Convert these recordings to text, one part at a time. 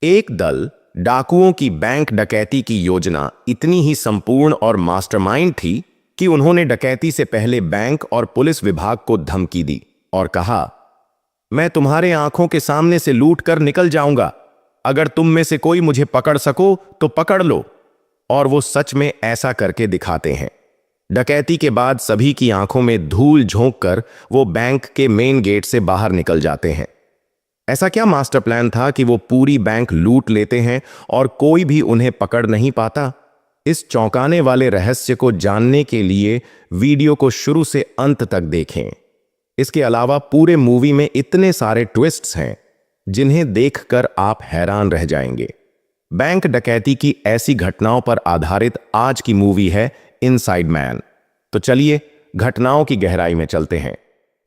एक दल डाकुओं की बैंक डकैती की योजना इतनी ही संपूर्ण और मास्टरमाइंड थी कि उन्होंने डकैती से पहले बैंक और पुलिस विभाग को धमकी दी और कहा, मैं तुम्हारे आंखों के सामने से लूट कर निकल जाऊंगा। अगर तुम में से कोई मुझे पकड़ सको तो पकड़ लो। और वो सच में ऐसा करके दिखाते हैं। डकैती के बाद सभी की आंखों में धूल झोंक कर वो बैंक के मेन गेट से बाहर निकल जाते हैं। ऐसा क्या मास्टर प्लान था कि वो पूरी बैंक लूट लेते हैं और कोई भी उन्हें पकड़ नहीं पाता? इस चौंकाने वाले रहस्य को जानने के लिए वीडियो को शुरू से अंत तक देखें। इसके अलावा पूरे मूवी में इतने सारे ट्विस्ट्स हैं जिन्हें देखकर आप हैरान रह जाएंगे। बैंक डकैती की ऐसी घटनाओं पर आधारित आज की मूवी है इनसाइड मैन। तो चलिए घटनाओं की गहराई में चलते हैं।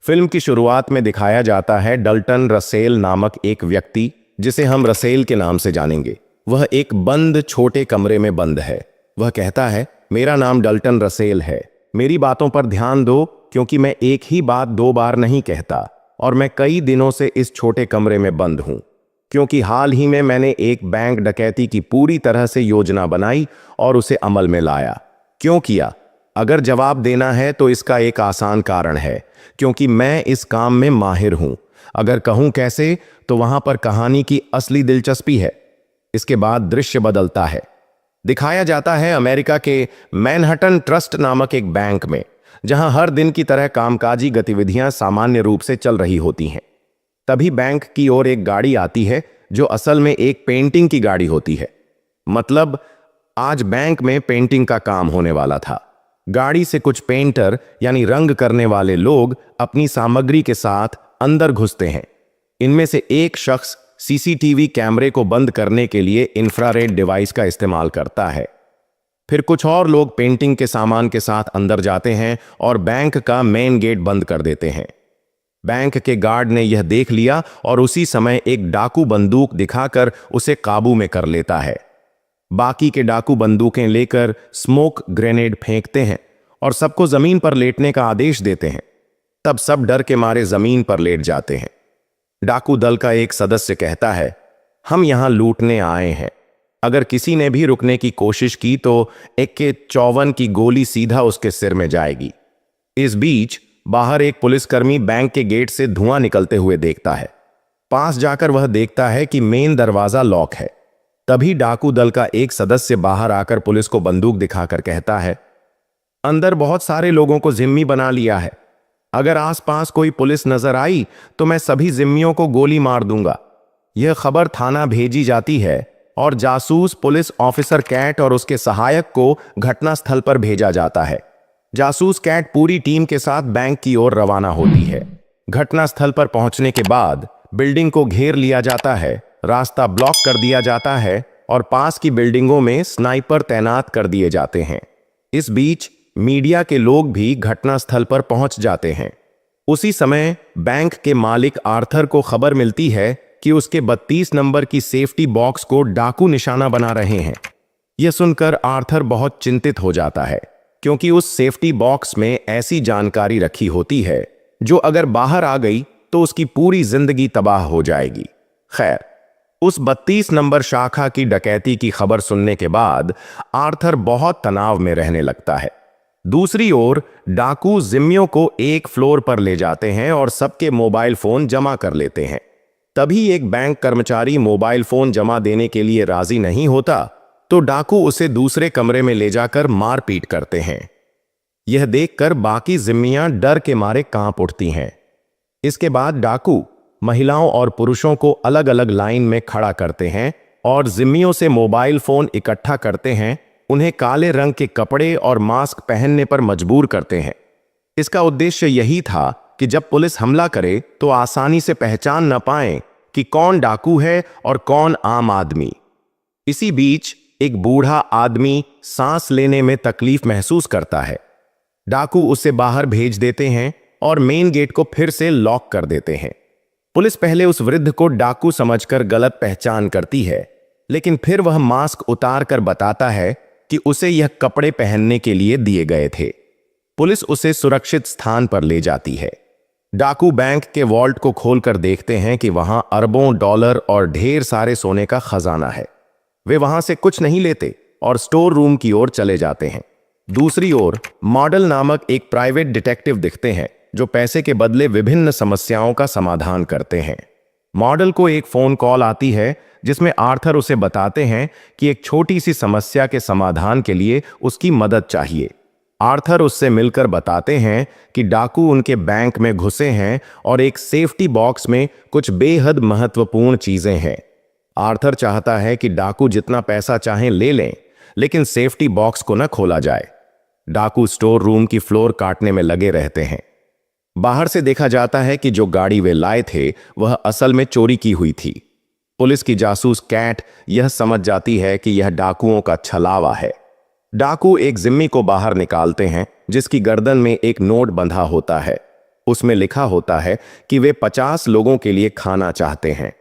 फिल्म की शुरुआत में दिखाया जाता है डल्टन रसेल नामक एक व्यक्ति, जिसे हम रसेल के नाम से जानेंगे। वह एक बंद छोटे कमरे में बंद है। वह कहता है, मेरा नाम डल्टन रसेल है, मेरी बातों पर ध्यान दो क्योंकि मैं एक ही बात दो बार नहीं कहता और मैं कई दिनों से इस छोटे कमरे में बंद हूं क्योंकि हाल ही में मैंने एक बैंक डकैती की पूरी तरह से योजना बनाई और उसे अमल में लाया। क्यों किया? अगर जवाब देना है तो इसका एक आसान कारण है, क्योंकि मैं इस काम में माहिर हूं। अगर कहूं कैसे, तो वहां पर कहानी की असली दिलचस्पी है। इसके बाद दृश्य बदलता है। दिखाया जाता है अमेरिका के मैनहट्टन ट्रस्ट नामक एक बैंक में, जहां हर दिन की तरह कामकाजी गतिविधियां सामान्य रूप से चल रही होती हैं। तभी बैंक की ओर एक गाड़ी आती है जो असल में एक पेंटिंग की गाड़ी होती है। मतलब आज बैंक में पेंटिंग का काम होने वाला था। गाड़ी से कुछ पेंटर यानी रंग करने वाले लोग अपनी सामग्री के साथ अंदर घुसते हैं। इनमें से एक शख्स सीसीटीवी कैमरे को बंद करने के लिए इंफ्रारेड डिवाइस का इस्तेमाल करता है। फिर कुछ और लोग पेंटिंग के सामान के साथ अंदर जाते हैं और बैंक का मेन गेट बंद कर देते हैं। बैंक के गार्ड ने यह देख लिया और उसी समय एक डाकू बंदूक दिखाकर उसे काबू में कर लेता है। बाकी के डाकू बंदूकें लेकर स्मोक ग्रेनेड फेंकते हैं और सबको जमीन पर लेटने का आदेश देते हैं। तब सब डर के मारे जमीन पर लेट जाते हैं। डाकू दल का एक सदस्य कहता है, हम यहां लूटने आए हैं। अगर किसी ने भी रुकने की कोशिश की तो AK-54 की गोली सीधा उसके सिर में जाएगी। इस बीच बाहर एक पुलिसकर्मी बैंक के गेट से धुआं निकलते हुए देखता है। पास जाकर वह देखता है कि मेन दरवाजा लॉक है। तभी डाकू दल का एक सदस्य बाहर आकर पुलिस को बंदूक दिखाकर कहता है, अंदर बहुत सारे लोगों को जिम्मी बना लिया है। अगर आसपास कोई पुलिस नजर आई तो मैं सभी जिम्मियों को गोली मार दूंगा। यह खबर थाना भेजी जाती है और जासूस पुलिस ऑफिसर कैट और उसके सहायक को घटनास्थल पर भेजा जाता है। जासूस कैट पूरी टीम के साथ बैंक की ओर रवाना होती है। घटनास्थल पर पहुंचने के बाद बिल्डिंग को घेर लिया जाता है, रास्ता ब्लॉक कर दिया जाता है और पास की बिल्डिंगों में स्नाइपर तैनात कर दिए जाते हैं। इस बीच मीडिया के लोग भी घटनास्थल पर पहुंच जाते हैं। उसी समय बैंक के मालिक आर्थर को खबर मिलती है कि उसके 32 नंबर की सेफ्टी बॉक्स को डाकू निशाना बना रहे हैं। यह सुनकर आर्थर बहुत चिंतित हो जाता है, क्योंकि उस सेफ्टी बॉक्स में ऐसी जानकारी रखी होती है जो अगर बाहर आ गई तो उसकी पूरी जिंदगी तबाह हो जाएगी। खैर, उस 32 नंबर शाखा की डकैती की खबर सुनने के बाद आर्थर बहुत तनाव में रहने लगता है। दूसरी ओर डाकू जिम्मियों को एक फ्लोर पर ले जाते हैं और सबके मोबाइल फोन जमा कर लेते हैं। तभी एक बैंक कर्मचारी मोबाइल फोन जमा देने के लिए राजी नहीं होता तो डाकू उसे दूसरे कमरे में ले जाकर मारपीट करते हैं। यह देखकर बाकी जिम्मियां डर के मारे कांप उठती हैं। इसके बाद डाकू महिलाओं और पुरुषों को अलग अलग लाइन में खड़ा करते हैं और जिम्मियों से मोबाइल फोन इकट्ठा करते हैं, उन्हें काले रंग के कपड़े और मास्क पहनने पर मजबूर करते हैं। इसका उद्देश्य यही था कि जब पुलिस हमला करे तो आसानी से पहचान न पाए कि कौन डाकू है और कौन आम आदमी। इसी बीच एक बूढ़ा आदमी सांस लेने में तकलीफ महसूस करता है। डाकू उसे बाहर भेज देते हैं और मेन गेट को फिर से लॉक कर देते हैं। पुलिस पहले उस वृद्ध को डाकू समझकर गलत पहचान करती है, लेकिन फिर वह मास्क उतार कर बताता है कि उसे यह कपड़े पहनने के लिए दिए गए थे। पुलिस उसे सुरक्षित स्थान पर ले जाती है। डाकू बैंक के वॉल्ट को खोलकर देखते हैं कि वहां अरबों डॉलर और ढेर सारे सोने का खजाना है। वे वहां से कुछ नहीं लेते और स्टोर रूम की ओर चले जाते हैं। दूसरी ओर मॉडल नामक एक प्राइवेट डिटेक्टिव दिखते हैं जो पैसे के बदले विभिन्न समस्याओं का समाधान करते हैं। मॉडल को एक फोन कॉल आती है जिसमें आर्थर उसे बताते हैं कि एक छोटी सी समस्या के समाधान के लिए उसकी मदद चाहिए। आर्थर उससे मिलकर बताते हैं कि डाकू उनके बैंक में घुसे हैं और एक सेफ्टी बॉक्स में कुछ बेहद महत्वपूर्ण चीजें हैं। आर्थर चाहता है कि डाकू जितना पैसा चाहें ले लें, लेकिन सेफ्टी बॉक्स को न खोला जाए। डाकू स्टोर रूम की फ्लोर काटने में लगे रहते हैं। बाहर से देखा जाता है कि जो गाड़ी वे लाए थे वह असल में चोरी की हुई थी। पुलिस की जासूस कैट यह समझ जाती है कि यह डाकुओं का छलावा है। डाकू एक जिम्मी को बाहर निकालते हैं जिसकी गर्दन में एक नोट बंधा होता है। उसमें लिखा होता है कि वे 50 लोगों के लिए खाना चाहते हैं।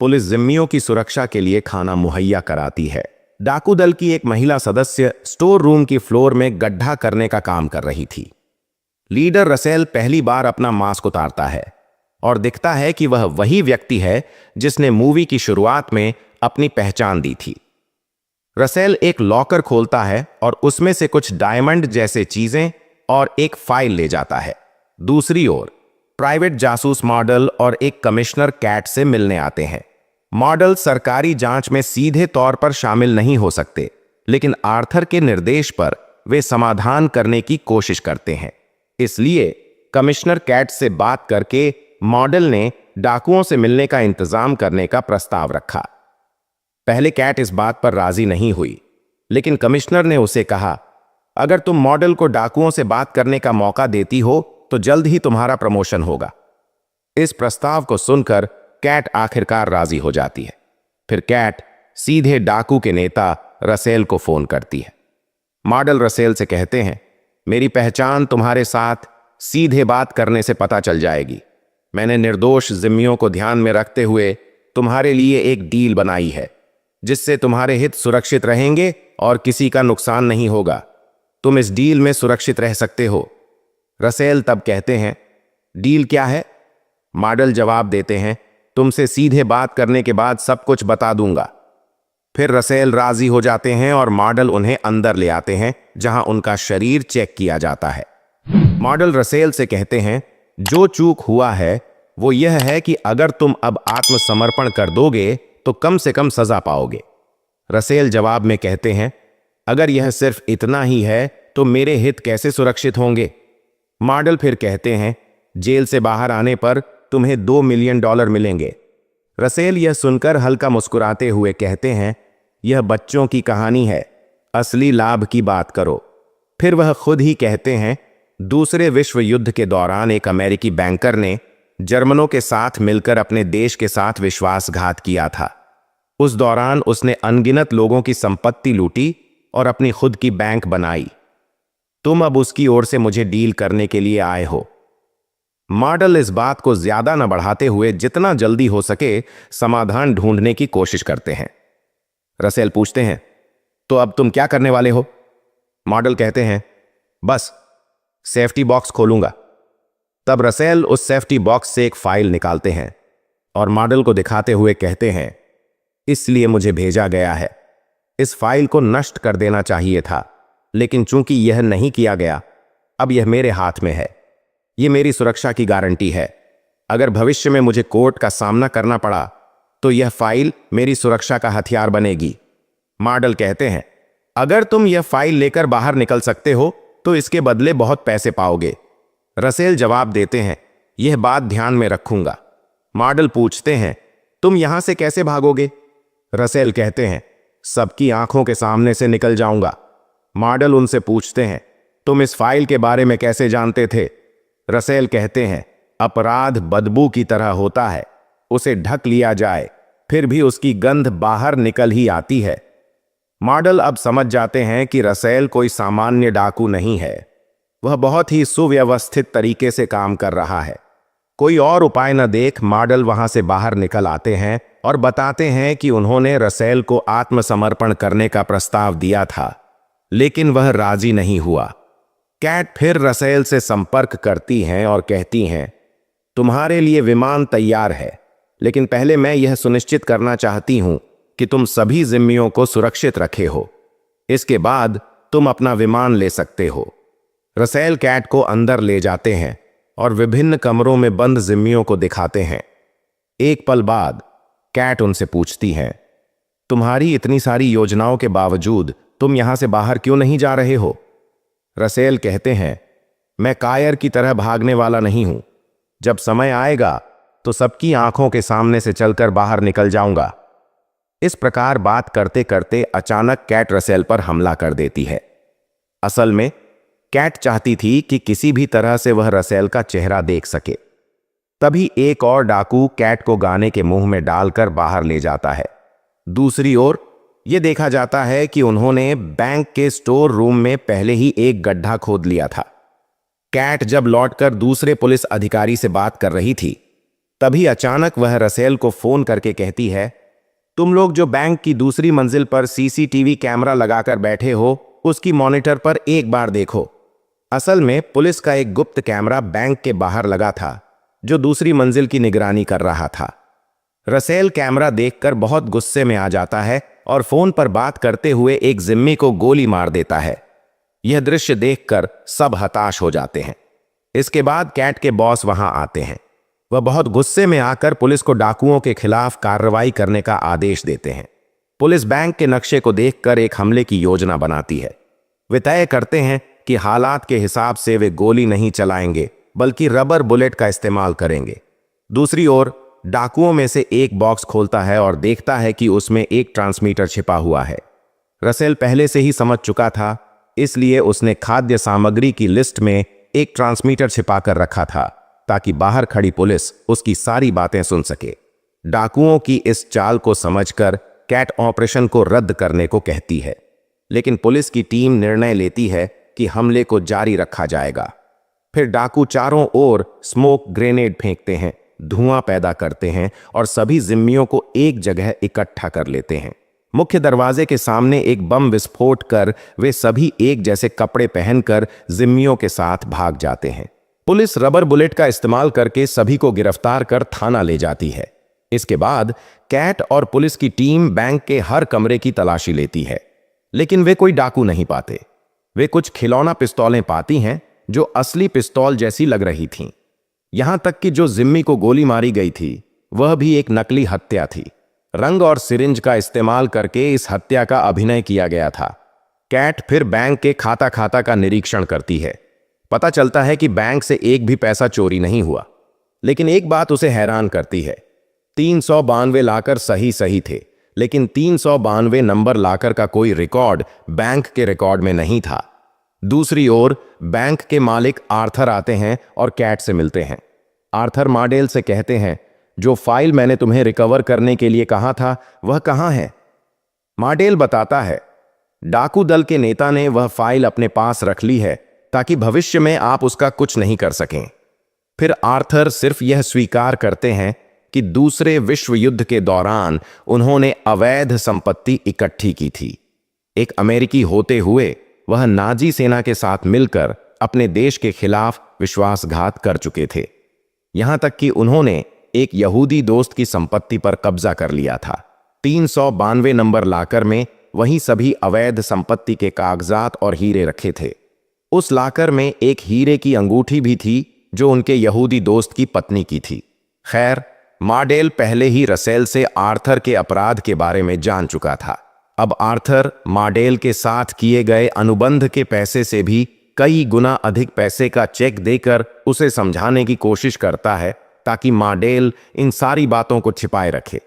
पुलिस जिम्मियों की सुरक्षा के लिए खाना मुहैया कराती है। डाकू दल की एक महिला सदस्य स्टोर रूम की फ्लोर में गड्ढा करने का काम कर रही थी। लीडर रसेल पहली बार अपना मास्क उतारता है और दिखता है कि वह वही व्यक्ति है जिसने मूवी की शुरुआत में अपनी पहचान दी थी। रसेल एक लॉकर खोलता है और उसमें से कुछ डायमंड जैसे चीजें और एक फाइल ले जाता है। दूसरी ओर प्राइवेट जासूस मॉडल और एक कमिश्नर कैट से मिलने आते हैं। मॉडल सरकारी जांच में सीधे तौर पर शामिल नहीं हो सकते, लेकिन आर्थर के निर्देश पर वे समाधान करने की कोशिश करते हैं। इसलिए कमिश्नर कैट से बात करके मॉडल ने डाकुओं से मिलने का इंतजाम करने का प्रस्ताव रखा। पहले कैट इस बात पर राजी नहीं हुई, लेकिन कमिश्नर ने उसे कहा, अगर तुम मॉडल को डाकुओं से बात करने का मौका देती हो तो जल्द ही तुम्हारा प्रमोशन होगा। इस प्रस्ताव को सुनकर कैट आखिरकार राजी हो जाती है। फिर कैट सीधे डाकू के नेता रसेल को फोन करती है। मॉडल रसेल से कहते हैं, मेरी पहचान तुम्हारे साथ सीधे बात करने से पता चल जाएगी। मैंने निर्दोष जिम्मियों को ध्यान में रखते हुए तुम्हारे लिए एक डील बनाई है जिससे तुम्हारे हित सुरक्षित रहेंगे और किसी का नुकसान नहीं होगा। तुम इस डील में सुरक्षित रह सकते हो। रसेल तब कहते हैं, डील क्या है? मॉडल जवाब देते हैं, तुमसे सीधे बात करने के बाद सब कुछ बता दूंगा। फिर रसेल राजी हो जाते हैं और मॉडल उन्हें अंदर ले आते हैं जहां उनका शरीर चेक किया जाता है। मॉडल रसेल से कहते हैं, जो चूक हुआ है वो यह है कि अगर तुम अब आत्मसमर्पण कर दोगे तो कम से कम सजा पाओगे। रसेल जवाब में कहते हैं, अगर यह सिर्फ इतना ही है तो मेरे हित कैसे सुरक्षित होंगे? मॉडल फिर कहते हैं, जेल से बाहर आने पर तुम्हें $2 मिलियन मिलेंगे। रसेल यह सुनकर हल्का मुस्कुराते हुए कहते हैं, यह बच्चों की कहानी है, असली लाभ की बात करो। फिर वह खुद ही कहते हैं, दूसरे विश्व युद्ध के दौरान एक अमेरिकी बैंकर ने जर्मनों के साथ मिलकर अपने देश के साथ विश्वासघात किया था। उस दौरान उसने अनगिनत लोगों की संपत्ति लूटी और अपनी खुद की बैंक बनाई। तुम अब उसकी ओर से मुझे डील करने के लिए आए हो। मॉडल इस बात को ज्यादा न बढ़ाते हुए जितना जल्दी हो सके समाधान ढूंढने की कोशिश करते हैं। रसेल पूछते हैं, तो अब तुम क्या करने वाले हो? मॉडल कहते हैं, बस सेफ्टी बॉक्स खोलूंगा। तब रसेल उस सेफ्टी बॉक्स से एक फाइल निकालते हैं और मॉडल को दिखाते हुए कहते हैं, इसलिए मुझे भेजा गया है। इस फाइल को नष्ट कर देना चाहिए था, लेकिन चूंकि यह नहीं किया गया, अब यह मेरे हाथ में है। यह मेरी सुरक्षा की गारंटी है। अगर भविष्य में मुझे कोर्ट का सामना करना पड़ा तो यह फाइल मेरी सुरक्षा का हथियार बनेगी। मॉडल कहते हैं, अगर तुम यह फाइल लेकर बाहर निकल सकते हो तो इसके बदले बहुत पैसे पाओगे। रसेल जवाब देते हैं, यह बात ध्यान में रखूंगा। मॉडल पूछते हैं, तुम यहां से कैसे भागोगे? रसेल कहते हैं, सबकी आंखों के सामने से निकल जाऊंगा। मॉडल उनसे पूछते हैं, तुम इस फाइल के बारे में कैसे जानते थे? रसेल कहते हैं, अपराध बदबू की तरह होता है, उसे ढक लिया जाए फिर भी उसकी गंध बाहर निकल ही आती है। मॉडल अब समझ जाते हैं कि रसेल कोई सामान्य डाकू नहीं है, वह बहुत ही सुव्यवस्थित तरीके से काम कर रहा है। कोई और उपाय न देख मॉडल वहां से बाहर निकल आते हैं और बताते हैं कि उन्होंने रसेल को आत्मसमर्पण करने का प्रस्ताव दिया था, लेकिन वह राजी नहीं हुआ। कैट फिर रसेल से संपर्क करती हैं और कहती हैं, तुम्हारे लिए विमान तैयार है, लेकिन पहले मैं यह सुनिश्चित करना चाहती हूं कि तुम सभी जिम्मियों को सुरक्षित रखे हो। इसके बाद तुम अपना विमान ले सकते हो। रसेल कैट को अंदर ले जाते हैं और विभिन्न कमरों में बंद जिम्मियों को दिखाते हैं। एक पल बाद कैट उनसे पूछती है, तुम्हारी इतनी सारी योजनाओं के बावजूद तुम यहां से बाहर क्यों नहीं जा रहे हो? रसेल कहते हैं, मैं कायर की तरह भागने वाला नहीं हूं। जब समय आएगा तो सबकी आंखों के सामने से चलकर बाहर निकल जाऊंगा। इस प्रकार बात करते करते अचानक कैट रसेल पर हमला कर देती है। असल में कैट चाहती थी कि किसी भी तरह से वह रसेल का चेहरा देख सके। तभी एक और डाकू कैट को गाने के मुंह में डालकर बाहर ले जाता है। दूसरी ओर यह देखा जाता है कि उन्होंने बैंक के स्टोर रूम में पहले ही एक गड्ढा खोद लिया था। कैट जब लौटकर दूसरे पुलिस अधिकारी से बात कर रही थी, तभी अचानक वह रसेल को फोन करके कहती है, तुम लोग जो बैंक की दूसरी मंजिल पर सीसीटीवी कैमरा लगाकर बैठे हो, उसकी मॉनिटर पर एक बार देखो। असल में पुलिस का एक गुप्त कैमरा बैंक के बाहर लगा था, जो दूसरी मंजिल की निगरानी कर रहा था। रसेल कैमरा देखकर बहुत गुस्से में आ जाता है और फोन पर बात करते हुए एक जिम्मी को गोली मार देता है। यह दृश्य देखकर सब हताश हो जाते हैं। इसके बाद कैट के बॉस वहां आते हैं। वह बहुत गुस्से में आकर पुलिस को डाकुओं के खिलाफ कार्रवाई करने का आदेश देते हैं। पुलिस बैंक के नक्शे को देखकर एक हमले की योजना बनाती है। वे तय करते हैं कि हालात के हिसाब से वे गोली नहीं चलाएंगे, बल्कि रबर बुलेट का इस्तेमाल करेंगे। दूसरी ओर डाकुओं में से एक बॉक्स खोलता है और देखता है कि उसमें एक ट्रांसमीटर छिपा हुआ है। रसेल पहले से ही समझ चुका था, इसलिए उसने खाद्य सामग्री की लिस्ट में एक ट्रांसमीटर छिपाकर रखा था, ताकि बाहर खड़ी पुलिस उसकी सारी बातें सुन सके। डाकुओं की इस चाल को समझकर कैट ऑपरेशन को रद्द करने को कहती है, लेकिन पुलिस की टीम निर्णय लेती है कि हमले को जारी रखा जाएगा। फिर डाकू चारों ओर स्मोक ग्रेनेड फेंकते हैं, धुआं पैदा करते हैं और सभी जिम्मियों को एक जगह इकट्ठा कर लेते हैं। मुख्य दरवाजे के सामने एक बम विस्फोट कर वे सभी एक जैसे कपड़े पहनकर जिम्मियों के साथ भाग जाते हैं। पुलिस रबर बुलेट का इस्तेमाल करके सभी को गिरफ्तार कर थाना ले जाती है। इसके बाद कैट और पुलिस की टीम बैंक के हर कमरे की तलाशी लेती है, लेकिन वे कोई डाकू नहीं पाते। वे कुछ खिलौना पिस्तौलें पाती हैं जो असली पिस्तौल जैसी लग रही थीं। यहां तक कि जो जिम्मी को गोली मारी गई थी, वह भी एक नकली हत्या थी। रंग और सिरिंज का इस्तेमाल करके इस हत्या का अभिनय किया गया था। कैट फिर बैंक के खाता खाता का निरीक्षण करती है। पता चलता है कि बैंक से एक भी पैसा चोरी नहीं हुआ, लेकिन एक बात उसे हैरान करती है। 392 लाकर सही थे, लेकिन 392 नंबर लाकर का कोई रिकॉर्ड बैंक के रिकॉर्ड में नहीं था। दूसरी ओर बैंक के मालिक आर्थर आते हैं और कैट से मिलते हैं। आर्थर मार्डेल से कहते हैं, जो फाइल मैंने तुम्हें रिकवर करने के लिए कहा था, वह कहां है? मार्डेल बताता है, डाकू दल के नेता ने वह फाइल अपने पास रख ली है, ताकि भविष्य में आप उसका कुछ नहीं कर सकें। फिर आर्थर सिर्फ यह स्वीकार करते हैं कि दूसरे विश्व युद्ध के दौरान उन्होंने अवैध संपत्ति इकट्ठी की थी। एक अमेरिकी होते हुए वह नाजी सेना के साथ मिलकर अपने देश के खिलाफ विश्वासघात कर चुके थे। यहां तक कि उन्होंने एक यहूदी दोस्त की संपत्ति पर कब्जा कर लिया था। 392 नंबर लाकर में वही सभी अवैध संपत्ति के कागजात और हीरे रखे थे। उस लाकर में एक हीरे की अंगूठी भी थी, जो उनके यहूदी दोस्त की पत्नी की थी। खैर, मार्डेल पहले ही रसेल से आर्थर के अपराध के बारे में जान चुका था। अब आर्थर मार्डेल के साथ किए गए अनुबंध के पैसे से भी कई गुना अधिक पैसे का चेक देकर उसे समझाने की कोशिश करता है, ताकि मार्डेल इन सारी बातों को छिपाए रखे।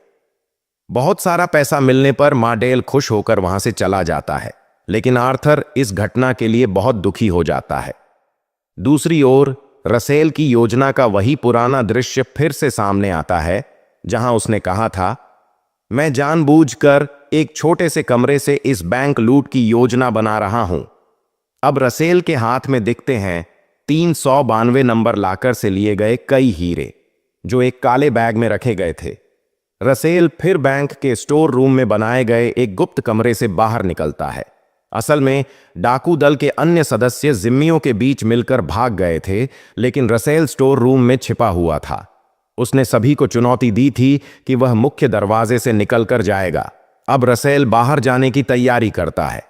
बहुत सारा पैसा मिलने पर मार्डेल खुश होकर वहां से चला जाता है, लेकिन आर्थर इस घटना के लिए बहुत दुखी हो जाता है। दूसरी ओर रसेल की योजना का वही पुराना दृश्य फिर से सामने आता है, जहां उसने कहा था, मैं जानबूझकर एक छोटे से कमरे से इस बैंक लूट की योजना बना रहा हूं। अब रसेल के हाथ में दिखते हैं 392 नंबर लाकर से लिए गए कई हीरे, जो एक काले बैग में रखे गए थे। रसेल फिर बैंक के स्टोर रूम में बनाए गए एक गुप्त कमरे से बाहर निकलता है। असल में डाकू दल के अन्य सदस्य जिम्मियों के बीच मिलकर भाग गए थे, लेकिन रसेल स्टोर रूम में छिपा हुआ था। उसने सभी को चुनौती दी थी कि वह मुख्य दरवाजे से निकलकर जाएगा। अब रसेल बाहर जाने की तैयारी करता है।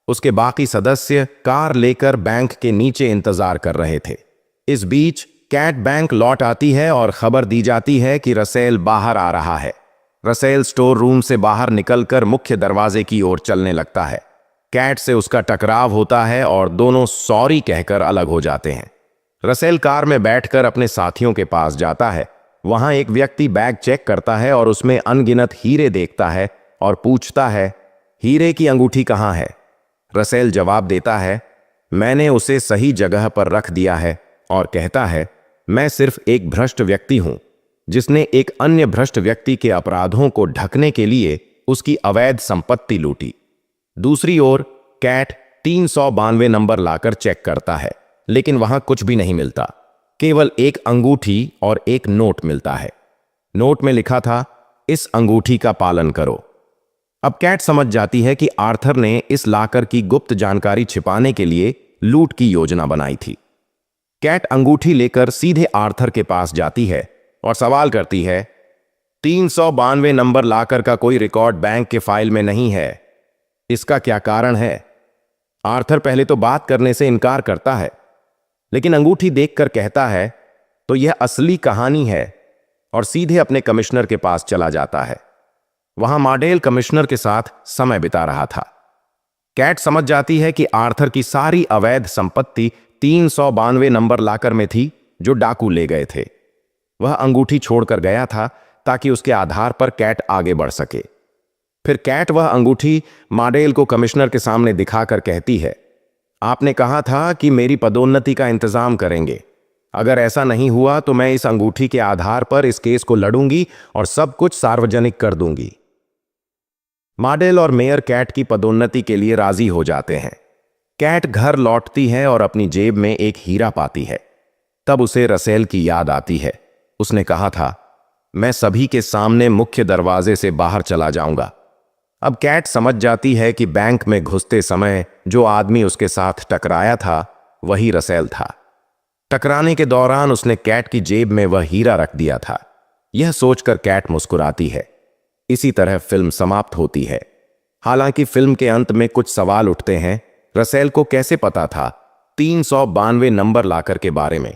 उसके बाकी सदस्य कार लेकर बैंक के नीचे इंतजार कर रहे थे। इस बीच कैट बैंक लौट आती है और खबर दी जाती है कि रसेल बाहर आ रहा है। रसेल स्टोर रूम से बाहर निकलकर मुख्य दरवाजे की ओर चलने लगता है। कैट से उसका टकराव होता है और दोनों सॉरी कहकर अलग हो जाते हैं। रसेल कार में बैठकर अपने साथियों के पास जाता है। वहां एक व्यक्ति बैग चेक करता है और उसमें अनगिनत हीरे देखता है और पूछता है, हीरे की अंगूठी कहाँ है? रसेल जवाब देता है, मैंने उसे सही जगह पर रख दिया है, और कहता है, मैं सिर्फ एक भ्रष्ट व्यक्ति हूं जिसने एक अन्य भ्रष्ट व्यक्ति के अपराधों को ढकने के लिए उसकी अवैध संपत्ति लूटी। दूसरी ओर कैट 392 नंबर लाकर चेक करता है, लेकिन वहां कुछ भी नहीं मिलता। केवल एक अंगूठी और एक नोट मिलता है। नोट में लिखा था, इस अंगूठी का पालन करो। अब कैट समझ जाती है कि आर्थर ने इस लाकर की गुप्त जानकारी छिपाने के लिए लूट की योजना बनाई थी। कैट अंगूठी लेकर सीधे आर्थर के पास जाती है और सवाल करती है, 392 नंबर लाकर का कोई रिकॉर्ड बैंक के फाइल में नहीं है, इसका क्या कारण है? आर्थर पहले तो बात करने से इनकार करता है, लेकिन अंगूठी देखकर कहता है, तो यह असली कहानी है, और सीधे अपने कमिश्नर के पास चला जाता है। वहां मार्डेल कमिश्नर के साथ समय बिता रहा था। कैट समझ जाती है कि आर्थर की सारी अवैध संपत्ति 392 नंबर लाकर में थी जो डाकू ले गए थे। वह अंगूठी छोड़कर गया था ताकि उसके आधार पर कैट आगे बढ़ सके। फिर कैट वह अंगूठी मार्डेल को कमिश्नर के सामने दिखाकर कहती है, आपने कहा था कि मेरी पदोन्नति का इंतजाम करेंगे। अगर ऐसा नहीं हुआ तो मैं इस अंगूठी के आधार पर इस केस को लड़ूंगी और सब कुछ सार्वजनिक कर दूंगी। मार्डेल और मेयर कैट की पदोन्नति के लिए राजी हो जाते हैं। कैट घर लौटती है और अपनी जेब में एक हीरा पाती है। तब उसे रसेल की याद आती है। उसने कहा था, मैं सभी के सामने मुख्य दरवाजे से बाहर चला जाऊंगा। अब कैट समझ जाती है कि बैंक में घुसते समय जो आदमी उसके साथ टकराया था वही रसेल था। टकराने के दौरान उसने कैट की जेब में वह हीरा रख दिया था। यह सोचकर कैट मुस्कुराती है। इसी तरह फिल्म समाप्त होती है। हालांकि फिल्म के अंत में कुछ सवाल उठते हैं। रसेल को कैसे पता था 392 नंबर लाकर के बारे में?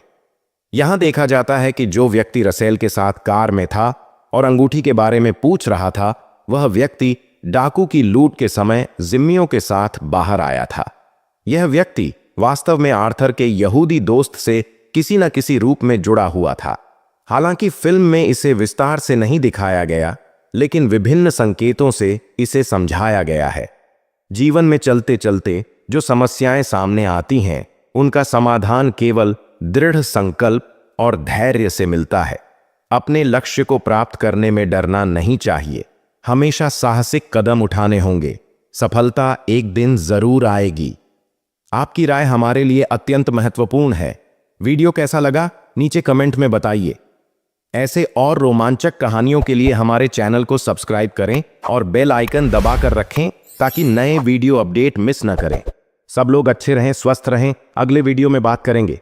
यहां देखा जाता है कि जो व्यक्ति रसेल के साथ कार में था और अंगूठी के बारे में पूछ रहा था, वह व्यक्ति डाकू की लूट के समय जिम्मियों के साथ बाहर आया था। यह व्यक्ति वास्तव में आर्थर के यहूदी दोस्त से किसी न किसी रूप में जुड़ा हुआ था। हालांकि फिल्म में इसे विस्तार से नहीं दिखाया गया, लेकिन विभिन्न संकेतों से इसे समझाया गया है। जीवन में चलते चलते जो समस्याएं सामने आती हैं, उनका समाधान केवल दृढ़ संकल्प और धैर्य से मिलता है। अपने लक्ष्य को प्राप्त करने में डरना नहीं चाहिए। हमेशा साहसिक कदम उठाने होंगे। सफलता एक दिन जरूर आएगी। आपकी राय हमारे लिए अत्यंत महत्वपूर्ण है। वीडियो कैसा लगा नीचे कमेंट में बताइए। ऐसे और रोमांचक कहानियों के लिए हमारे चैनल को सब्सक्राइब करें और बेल आइकन दबाकर रखें ताकि नए वीडियो अपडेट मिस न करें। सब लोग अच्छे रहें, स्वस्थ रहें। अगले वीडियो में बात करेंगे।